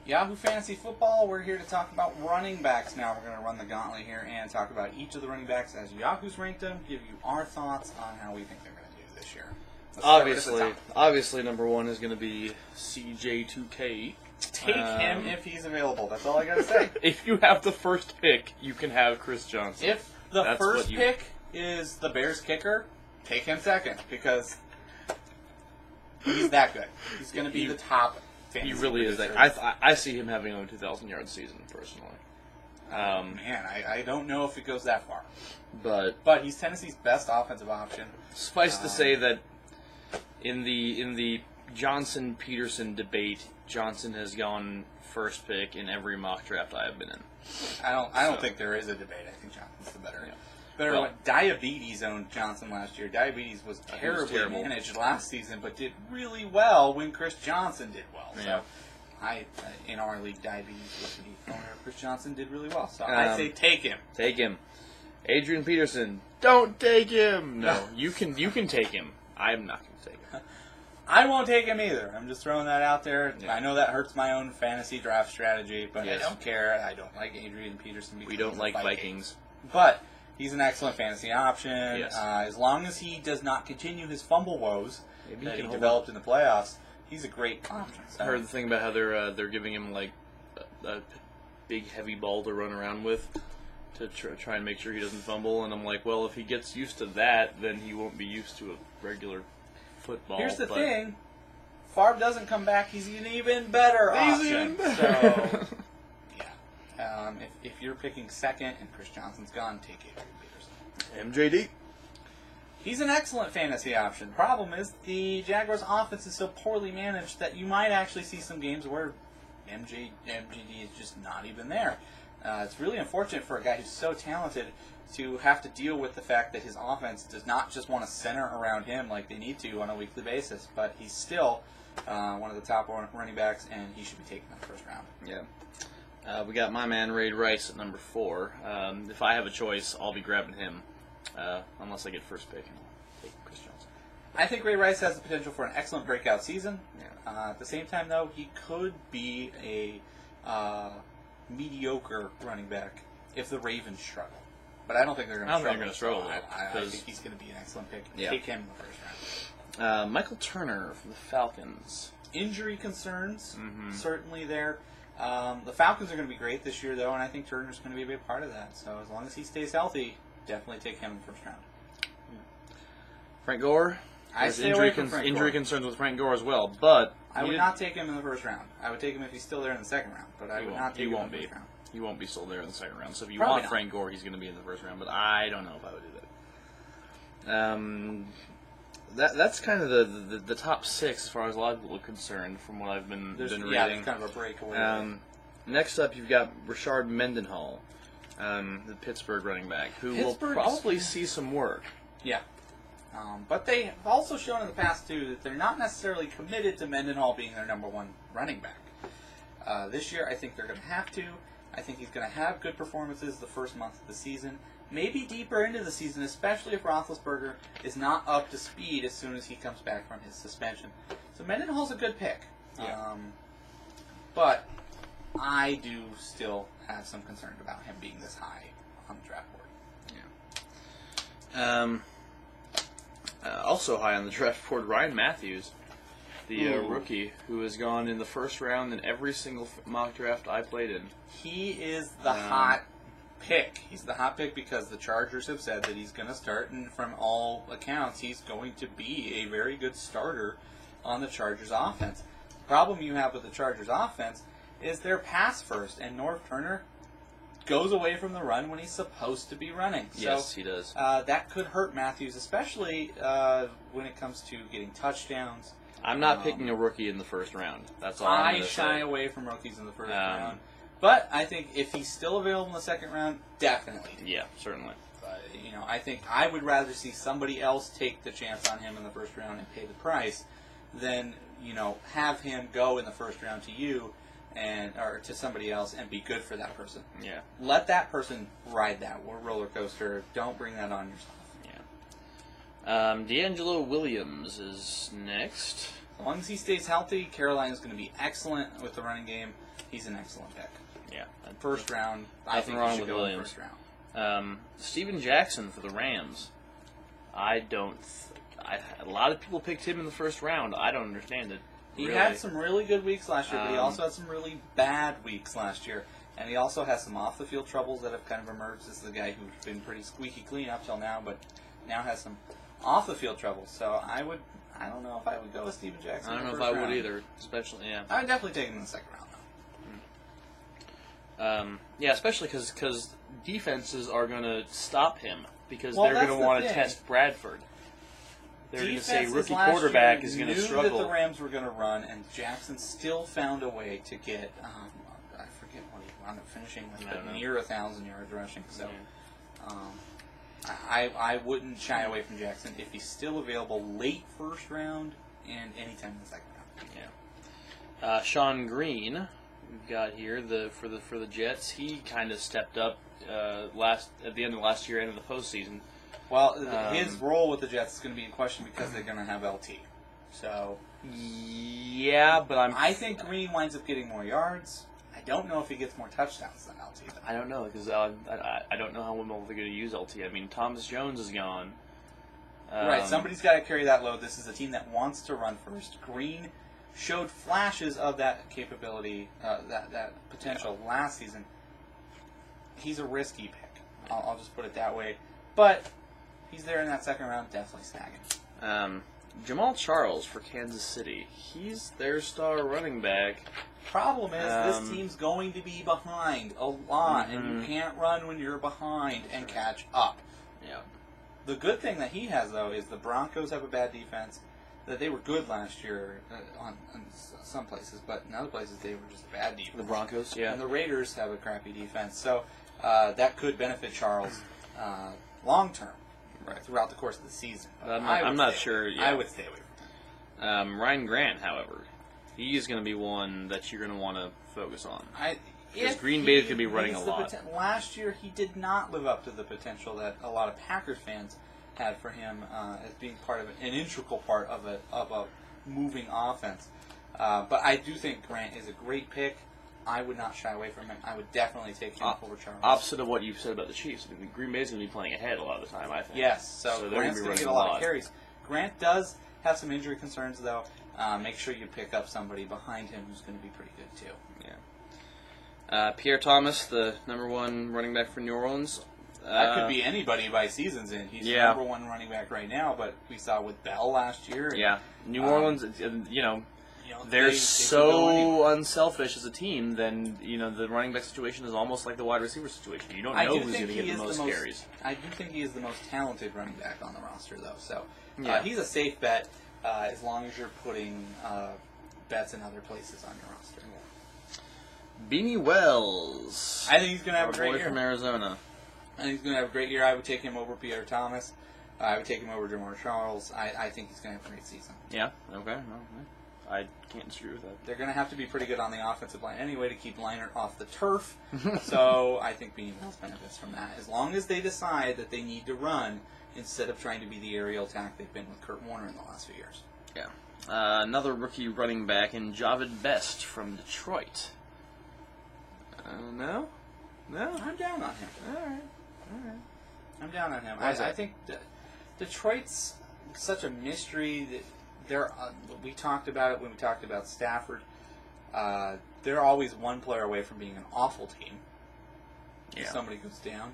Yahoo Fantasy Football, we're here to talk about running backs now. We're going to run the gauntlet here and talk about each of the running backs as Yahoo's ranked them, give you our thoughts on how we think they're going to do this year. Obviously, number one is going to be CJ2K. Take him if he's available. That's all I got to say. If you have the first pick, you can have Chris Johnson. If the first pick is the Bears kicker, take him second because he's that good. He's going to be the top. He really is that. I see him having a 2,000-yard season personally. I don't know if it goes that far, but he's Tennessee's best offensive option. Suffice to say that in the Johnson-Peterson debate, Johnson has gone first pick in every mock draft I have been in. I don't think there is a debate. I think Johnson's the better. Yeah. Diabetes owned Johnson last year. Diabetes was terribly managed last season, but did really well when Chris Johnson did well. Yeah. So, in our league, Diabetes was the owner. Chris Johnson did really well. So I say take him. Take him. Adrian Peterson, don't take him. No, you can take him. I'm not going to take him. I won't take him either. I'm just throwing that out there. Yeah. I know that hurts my own fantasy draft strategy, but I don't care. I don't like Adrian Peterson. We don't like Vikings. But he's an excellent fantasy option. Yes. As long as he does not continue his fumble woes that he developed in the playoffs, he's a great option. So. I heard the thing about how they're giving him like a big heavy ball to run around with to try and make sure he doesn't fumble, and I'm like, well, if he gets used to that, then he won't be used to a regular football. Here's the thing: Favre doesn't come back, he's an even better option. So, yeah. If you're picking second and Chris Johnson's gone, take Adrian Peterson. MJD. He's an excellent fantasy option. Problem is, the Jaguars' offense is so poorly managed that you might actually see some games where MJD is just not even there. It's really unfortunate for a guy who's so talented to have to deal with the fact that his offense does not just want to center around him like they need to on a weekly basis, but he's still one of the top running backs, and he should be taken in the first round. Yeah. We got my man Ray Rice at number 4. If I have a choice, I'll be grabbing him, unless I get first pick, and I'll take Chris Johnson. I think Ray Rice has the potential for an excellent breakout season. Yeah. At the same time, though, he could be a mediocre running back if the Ravens struggle. But I don't think they're going to struggle. I don't think they're going to struggle. I think he's going to be an excellent pick. Yeah. Take him in the first round. Michael Turner from the Falcons. Injury concerns, certainly there. The Falcons are going to be great this year, though, and I think Turner's going to be a big part of that. So as long as he stays healthy, definitely take him in the first round. Frank Gore. I stay away from Frank Gore. Injury concerns with Frank Gore as well, but I would not take him in the first round. I would take him if he's still there in the second round, but I would not take him in the first round. He won't be still there in the second round. So if you Probably want not. Frank Gore, he's going to be in the first round, but I don't know if I would do that. That's kind of the top 6 as far as a lot of people are concerned from what I've been reading. Yeah, it's kind of a breakaway. Next up, you've got Rashard Mendenhall, the Pittsburgh running back, who will probably see some work. Yeah. But they have also shown in the past, too, that they're not necessarily committed to Mendenhall being their number 1 running back. This year, I think they're going to have to. I think he's going to have good performances the first month of the season. Maybe deeper into the season, especially if Roethlisberger is not up to speed as soon as he comes back from his suspension. So Mendenhall's a good pick. Yeah. But I do still have some concern about him being this high on the draft board. Yeah. Also high on the draft board, Ryan Matthews, the rookie who has gone in the first round in every single mock draft I played in. He is the hot pick. He's the hot pick because the Chargers have said that he's going to start, and from all accounts, he's going to be a very good starter on the Chargers offense. The problem you have with the Chargers offense is they're pass first, and Norv Turner goes away from the run when he's supposed to be running. Yes, he does. That could hurt Matthews, especially when it comes to getting touchdowns. I'm not picking a rookie in the first round. That's all I I'm say. shy away from rookies in the first round. But I think if he's still available in the second round, definitely. Yeah, certainly. But, I think I would rather see somebody else take the chance on him in the first round and pay the price than, have him go in the first round to you or to somebody else and be good for that person. Yeah. Let that person ride that roller coaster. Don't bring that on yourself. Yeah. D'Angelo Williams is next. As long as he stays healthy, Carolina's going to be excellent with the running game. He's an excellent pick. Yeah. First round, I think wrong he should with go in Williams. first round. Steven Jackson for the Rams. I don't. A lot of people picked him in the first round. I don't understand it. He really. had some really good weeks last year, but he also had some really bad weeks last year. And he also has some off-the-field troubles that have kind of emerged. This is the guy who's been pretty squeaky clean up till now, but now has some off-the-field troubles. So I don't know if I would go with Steven Jackson. I don't know if I would either, especially, yeah. I would definitely take him in the second round, though. Yeah, especially because defenses are going to stop him because Well, they're going that's to the want to thing. test Bradford. They're going to say Defenses rookie last quarterback year is going to knew struggle. that the Rams were going to run, and Jackson still found a way to get, I forget what he wound up finishing with, I don't but know. near 1,000 yards rushing. So I wouldn't shy away from Jackson if he's still available late first round and anytime in the second round. Yeah. Sean Green, we've got here for the Jets. He kind of stepped up at the end of last year, end of the postseason. Well, his role with the Jets is going to be in question because they're going to have LT. So yeah, but I think Green winds up getting more yards. I don't know if he gets more touchdowns than LT, though. I don't know because I don't know how well they're going to use LT. I mean, Thomas Jones is gone. Right, somebody's got to carry that load. This is a team that wants to run first. Green showed flashes of that capability, that potential last season. He's a risky pick. I'll just put it that way. But he's there in that second round, definitely snagging. Jamal Charles for Kansas City. He's their star running back. Problem is, this team's going to be behind a lot, and you can't run when you're behind and catch up. Yeah. The good thing that he has, though, is the Broncos have a bad defense. That they were good last year in some places, but in other places they were just a bad defense. The Broncos, yeah. And the Raiders have a crappy defense, so that could benefit Charles long term, throughout the course of the season. But I'm not sure. Yeah. I would stay away from him. Ryan Grant, however, he's going to be one that you're going to want to focus on. Because If Green Bay is he going to be running a needs the lot. last year, he did not live up to the potential that a lot of Packers fans had for him as being part of an integral part of a moving offense. But I do think Grant is a great pick. I would not shy away from him. I would definitely take him over Charles. Opposite of what you've said about the Chiefs. I mean, Green Bay is going to be playing ahead a lot of the time, I think. Yes, so Grant's going to get a lot of carries. Grant does have some injury concerns, though. Make sure you pick up somebody behind him who's going to be pretty good, too. Yeah. Pierre Thomas, the number one running back for New Orleans. That could be anybody by season's end. He's the number one running back right now, but we saw with Bell last year. Yeah, New Orleans, they're so unselfish as a team, then, the running back situation is almost like the wide receiver situation. You don't know who's going to get the most carries. I do think he is the most talented running back on the roster, though. So Yeah. He's a safe bet as long as you're putting bets in other places on your roster. Beanie Wells. I think he's going to have a our great boy year. from Arizona. I think he's going to have a great year. I would take him over Pierre Thomas. I would take him over Jamal Charles. I think he's going to have a great season. Yeah, okay. I can't disagree with that. They're going to have to be pretty good on the offensive line anyway to keep Leinart off the turf. So I think Beanie Wells benefits from that. As long as they decide that they need to run instead of trying to be the aerial attack they've been with Kurt Warner in the last few years. Yeah. Another rookie running back in Javid Best from Detroit. No? I'm down on him. All right. I'm down on him. Why is that? I think Detroit's such a mystery. That we talked about it when we talked about Stafford. They're always one player away from being an awful team. Yeah. If somebody goes down.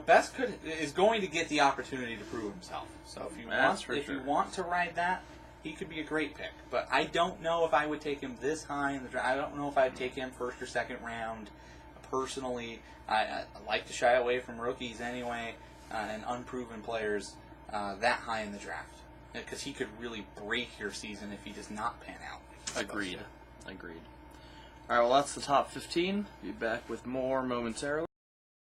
Best is going to get the opportunity to prove himself. So if you want to ride that, he could be a great pick. But I don't know if I would take him this high in the draft. I don't know if I'd take him first or second round. Personally, I like to shy away from rookies anyway and unproven players that high in the draft because he could really break your season if he does not pan out. Agreed. All right, well, that's the top 15. Be back with more momentarily.